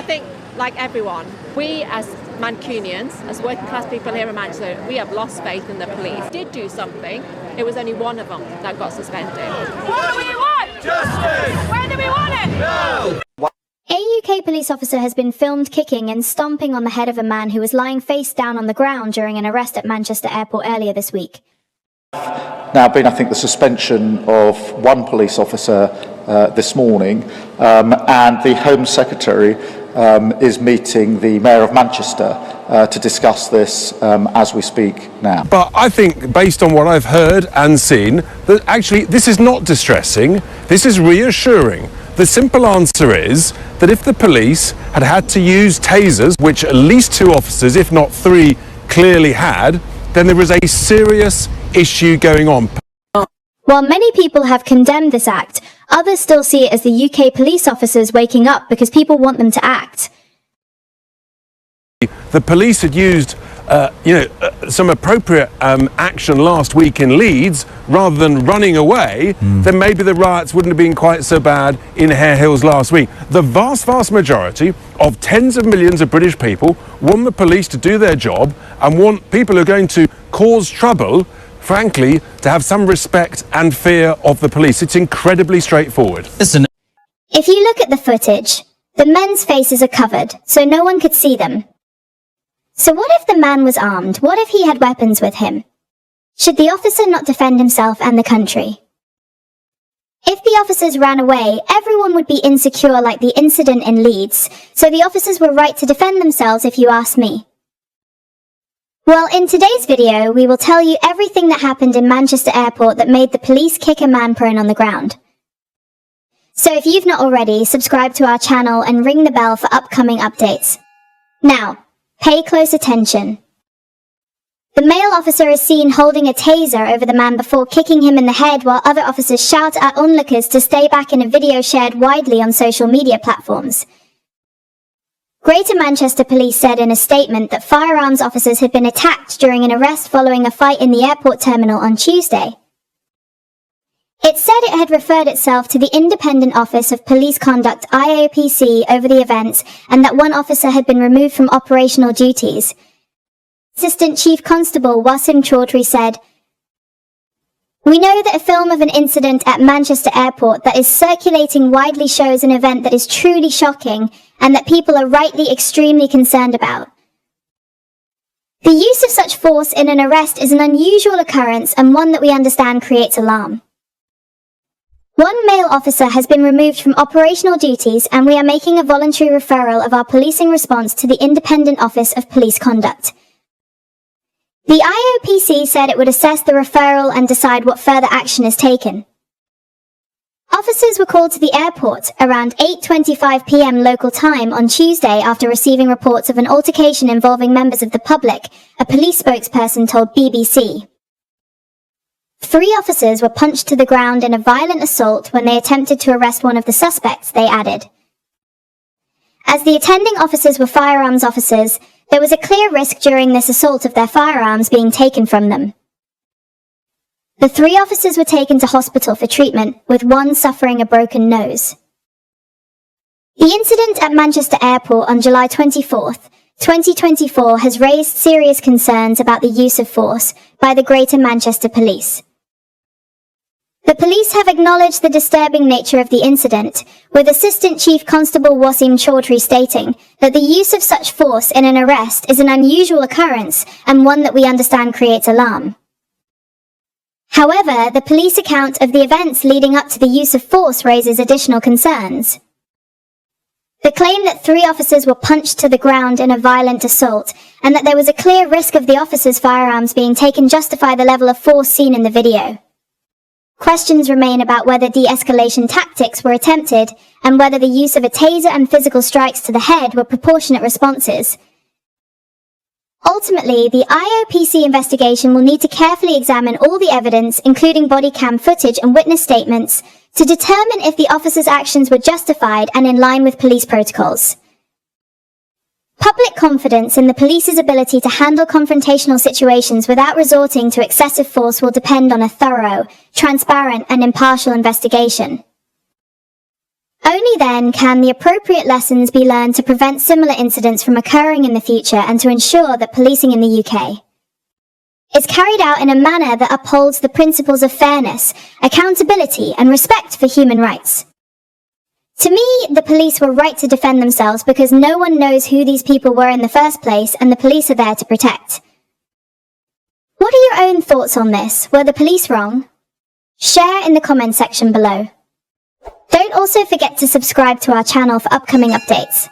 think, like everyone, we as Mancunians, as working class people here in Manchester, we have lost faith in the police. Did do something. It was only one of them that got suspended. What do we want? Justice! Where do we want it? No! A UK police officer has been filmed kicking and stomping on the head of a man who was lying face down on the ground during an arrest at Manchester Airport earlier this week. Now been, I think, the suspension of one police officer this morning, and the Home Secretary is meeting the Mayor of Manchester to discuss this as we speak now. But I think, based on what I've heard and seen, that actually this is not distressing, this is reassuring. The simple answer is that if the police had had to use tasers, which at least 2 officers, if not 3, clearly had, then there was a serious issue going on. While many people have condemned this act, others still see it as the UK police officers waking up because people want them to act. The police had used some appropriate action last week in Leeds, rather than running away, then maybe the riots wouldn't have been quite so bad in Hare Hills last week. The vast majority of tens of millions of British people want the police to do their job and want people who are going to cause trouble, frankly, to have some respect and fear of the police. It's incredibly straightforward. Listen. If you look at the footage, the men's faces are covered, so no one could see them. So what if the man was armed? What if he had weapons with him? Should the officer not defend himself and the country? If the officers ran away, everyone would be insecure like the incident in Leeds, so the officers were right to defend themselves if you ask me. Well, in today's video, we will tell you everything that happened in Manchester Airport that made the police kick a man prone on the ground. So if you've not already, subscribe to our channel and ring the bell for upcoming updates. Now, pay close attention. The male officer is seen holding a taser over the man before kicking him in the head, while other officers shout at onlookers to stay back in a video shared widely on social media platforms. Greater Manchester Police said in a statement that firearms officers had been attacked during an arrest following a fight in the airport terminal on Tuesday. It said it had referred itself to the Independent Office of Police Conduct (IOPC) over the events, and that one officer had been removed from operational duties. Assistant Chief Constable Wasim Chaudhry said, "We know that a film of an incident at Manchester Airport that is circulating widely shows an event that is truly shocking and that people are rightly extremely concerned about. The use of such force in an arrest is an unusual occurrence and one that we understand creates alarm. One male officer has been removed from operational duties, and we are making a voluntary referral of our policing response to the Independent Office of Police Conduct." The IOPC said it would assess the referral and decide what further action is taken. Officers were called to the airport around 8:25 p.m. local time on Tuesday after receiving reports of an altercation involving members of the public, a police spokesperson told BBC. 3 officers were punched to the ground in a violent assault when they attempted to arrest one of the suspects, they added. As the attending officers were firearms officers, there was a clear risk during this assault of their firearms being taken from them. The 3 officers were taken to hospital for treatment, with one suffering a broken nose. The incident at Manchester Airport on July 24th, 2024 has raised serious concerns about the use of force by the Greater Manchester Police. The police have acknowledged the disturbing nature of the incident, with Assistant Chief Constable Wasim Chaudhry stating that the use of such force in an arrest is an unusual occurrence and one that we understand creates alarm. However, the police account of the events leading up to the use of force raises additional concerns. The claim that 3 officers were punched to the ground in a violent assault and that there was a clear risk of the officers' firearms being taken justify the level of force seen in the video. Questions remain about whether de-escalation tactics were attempted and whether the use of a taser and physical strikes to the head were proportionate responses. Ultimately, the IOPC investigation will need to carefully examine all the evidence, including body cam footage and witness statements, to determine if the officers' actions were justified and in line with police protocols. Public confidence in the police's ability to handle confrontational situations without resorting to excessive force will depend on a thorough, transparent, and impartial investigation. Only Only then can the appropriate lessons be learned to prevent similar incidents from occurring in the future and to ensure that policing in the UK is carried out in a manner that upholds the principles of fairness, accountability, and respect for human rights. To me, the police were right to defend themselves because no one knows who these people were in the first place, and the police are there to protect. What are your own thoughts on this? Were the police wrong? Share in the comment section below. Don't also forget to subscribe to our channel for upcoming updates.